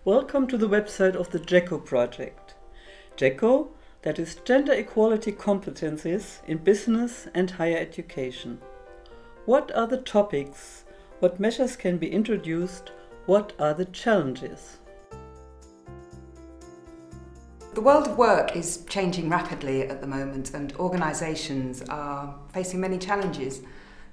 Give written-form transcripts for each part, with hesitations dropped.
Welcome to the website of the GenCo project. GenCo, that is Gender Equality Competencies in Business and Higher Education. What are the topics? What measures can be introduced? What are the challenges? The world of work is changing rapidly at the moment, and organisations are facing many challenges.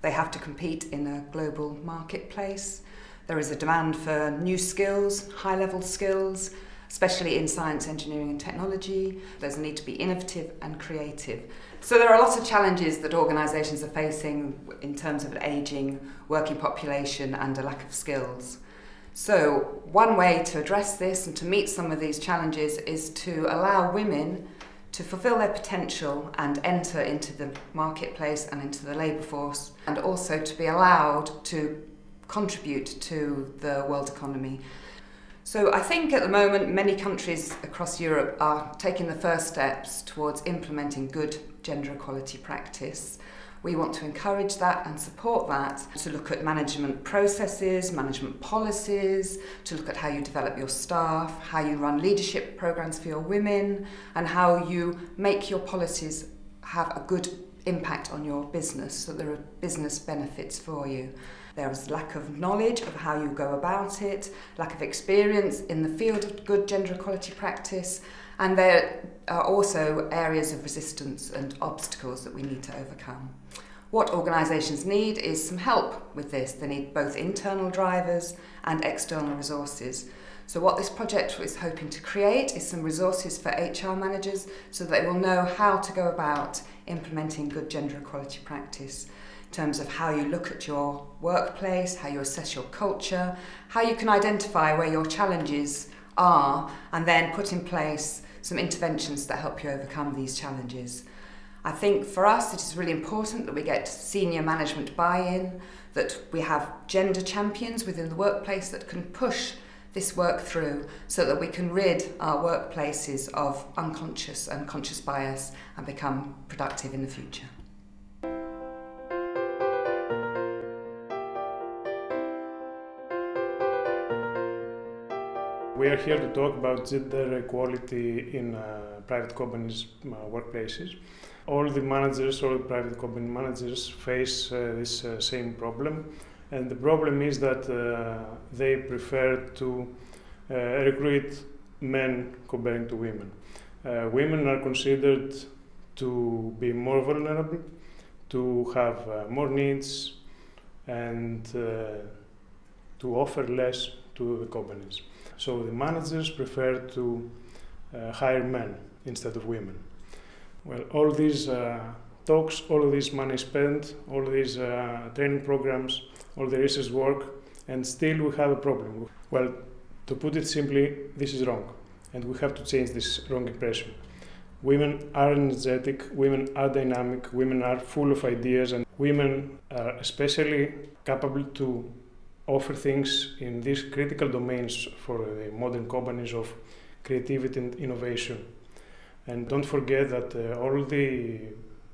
They have to compete in a global marketplace. There is a demand for new skills, high-level skills, especially in science, engineering and technology. There's a need to be innovative and creative. So there are lots of challenges that organisations are facing in terms of an ageing working population and a lack of skills. So one way to address this and to meet some of these challenges is to allow women to fulfil their potential and enter into the marketplace and into the labour force, and also to be allowed to contribute to the world economy. So I think at the moment many countries across Europe are taking the first steps towards implementing good gender equality practice. We want to encourage that and support that, to look at management processes, management policies, to look at how you develop your staff, how you run leadership programs for your women, and how you make your policies have a good impact on your business, so there are business benefits for you. There is lack of knowledge of how you go about it, lack of experience in the field of good gender equality practice, and there are also areas of resistance and obstacles that we need to overcome. What organisations need is some help with this. They need both internal drivers and external resources. So what this project is hoping to create is some resources for HR managers so that they will know how to go about implementing good gender equality practice in terms of how you look at your workplace, how you assess your culture, how you can identify where your challenges are, and then put in place some interventions that help you overcome these challenges. I think for us it is really important that we get senior management buy-in, that we have gender champions within the workplace that can push this work through so that we can rid our workplaces of unconscious and conscious bias and become productive in the future. We are here to talk about gender equality in private companies' workplaces. All the managers, all the private company managers face this same problem, and the problem is that they prefer to recruit men comparing to women. Women are considered to be more vulnerable, to have more needs, and to offer less to the companies. So the managers prefer to hire men instead of women. Well, all these talks, all of this money spent, all these training programs, all the research work, and still we have a problem. Well, to put it simply, this is wrong, and we have to change this wrong impression. Women are energetic, women are dynamic, women are full of ideas, and women are especially capable to offer things in these critical domains for the modern companies of creativity and innovation. And don't forget that all the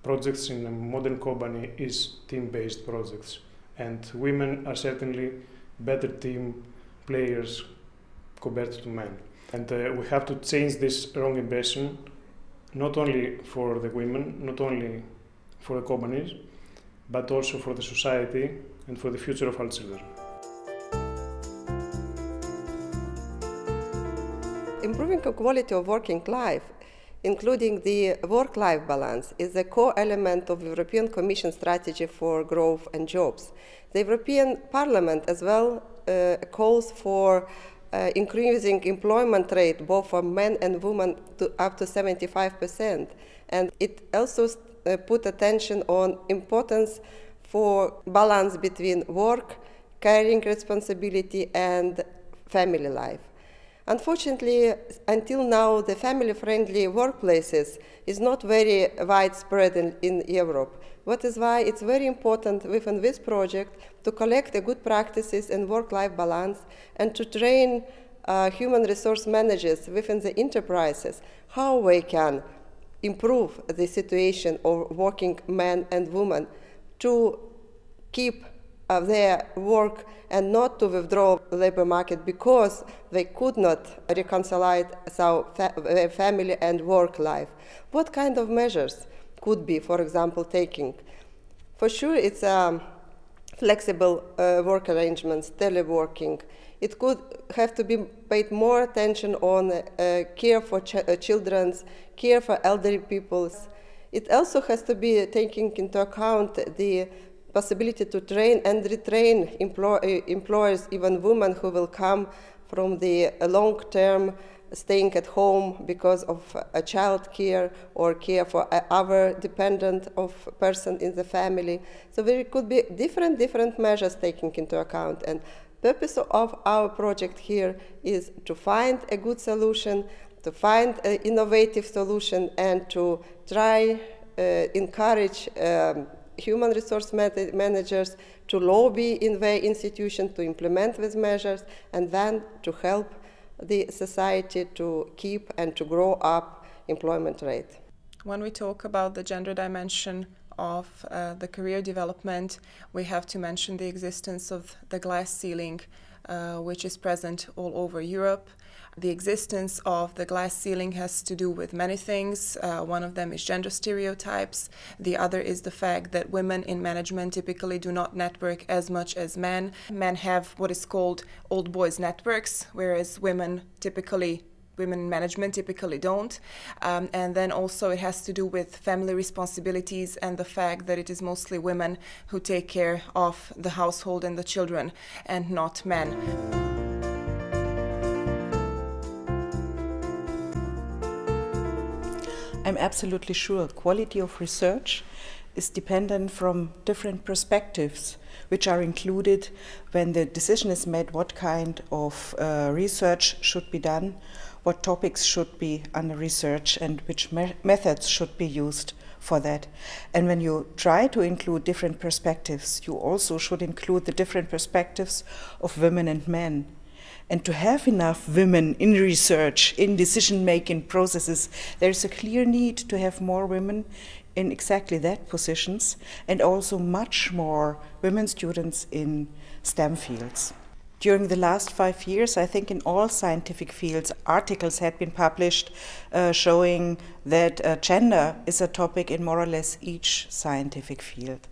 projects in a modern company is team-based projects, and women are certainly better team players compared to men. And we have to change this wrong impression, not only for the women, not only for the companies, but also for the society and for the future of our children. Improving the quality of working life, including the work-life balance, is a core element of the European Commission strategy for growth and jobs. The European Parliament as well calls for increasing employment rate both for men and women to up to 75%. And it also put attention on importance for balance between work, caring responsibility and family life. Unfortunately, until now, the family-friendly workplaces is not very widespread in Europe. That is why it's very important within this project to collect the good practices in work-life balance and to train human resource managers within the enterprises how they can improve the situation of working men and women to keep their work and not to withdraw the labor market because they could not reconcile family and work life. What kind of measures could be, for example, taking? For sure, it's flexible work arrangements, teleworking. It could have to be paid more attention on care for children, care for elderly people. It also has to be taking into account the possibility to train and retrain employers, even women who will come from the long-term staying at home because of child care or care for other dependent of person in the family. So there could be different measures taken into account. And purpose of our project here is to find a good solution, to find an innovative solution, and to try encourage human resource managers to lobby in their institution to implement these measures, and then to help the society to keep and to grow up employment rate. When we talk about the gender dimension of the career development, we have to mention the existence of the glass ceiling, which is present all over Europe. The existence of the glass ceiling has to do with many things. One of them is gender stereotypes. The other is the fact that women in management typically do not network as much as men. Men have what is called old boys networks, whereas women in management typically don't. And then also it has to do with family responsibilities and the fact that it is mostly women who take care of the household and the children and not men. I'm absolutely sure quality of research is dependent from different perspectives, which are included when the decision is made what kind of research should be done, what topics should be under research, and which methods should be used for that. And when you try to include different perspectives, you also should include the different perspectives of women and men. And to have enough women in research, in decision-making processes, there is a clear need to have more women in exactly that positions, and also much more women students in STEM fields. During the last 5 years, I think in all scientific fields, articles had been published showing that gender is a topic in more or less each scientific field.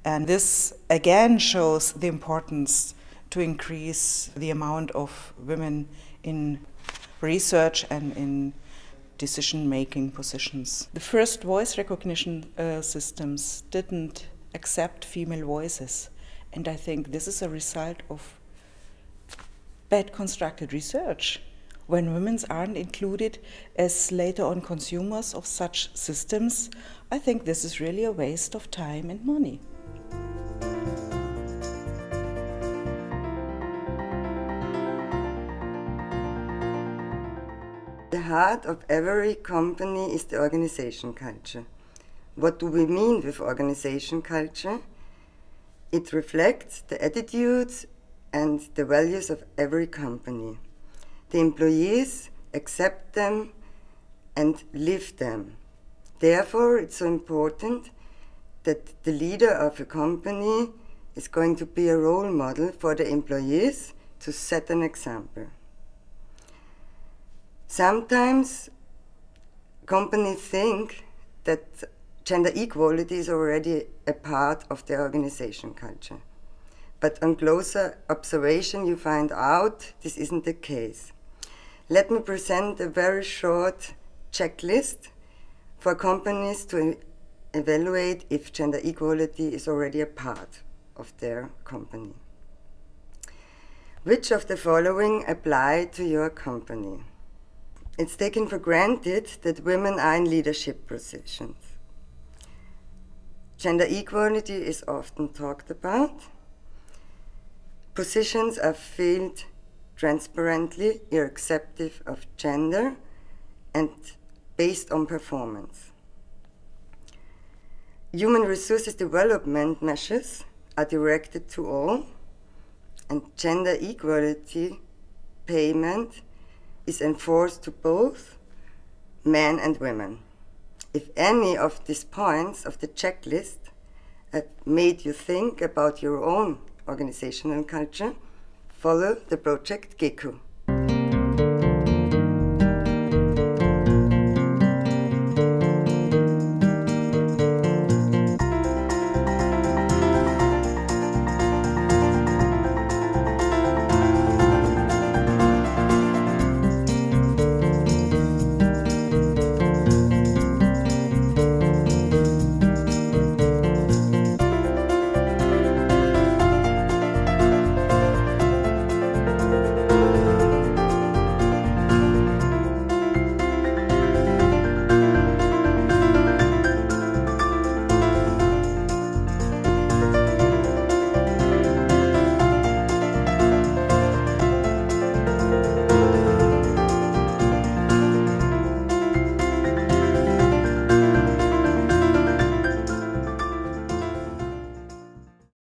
And this again shows the importance to increase the amount of women in research and in decision-making positions. The first voice recognition systems didn't accept female voices, and I think this is a result of bad constructed research. When women aren't included as later on consumers of such systems, I think this is really a waste of time and money. The heart of every company is the organization culture. What do we mean with organization culture? It reflects the attitudes and the values of every company. The employees accept them and live them. Therefore, it's so important that the leader of a company is going to be a role model for the employees to set an example. Sometimes companies think that gender equality is already a part of their organization culture. But on closer observation, you find out this isn't the case. Let me present a very short checklist for companies to evaluate if gender equality is already a part of their company. Which of the following apply to your company? It's taken for granted that women are in leadership positions. Gender equality is often talked about. Positions are filled transparently, irrespective of gender, and based on performance. Human resources development measures are directed to all, and gender equality payment is enforced to both men and women. If any of these points of the checklist have made you think about your own organizational culture, follow the project GenCo.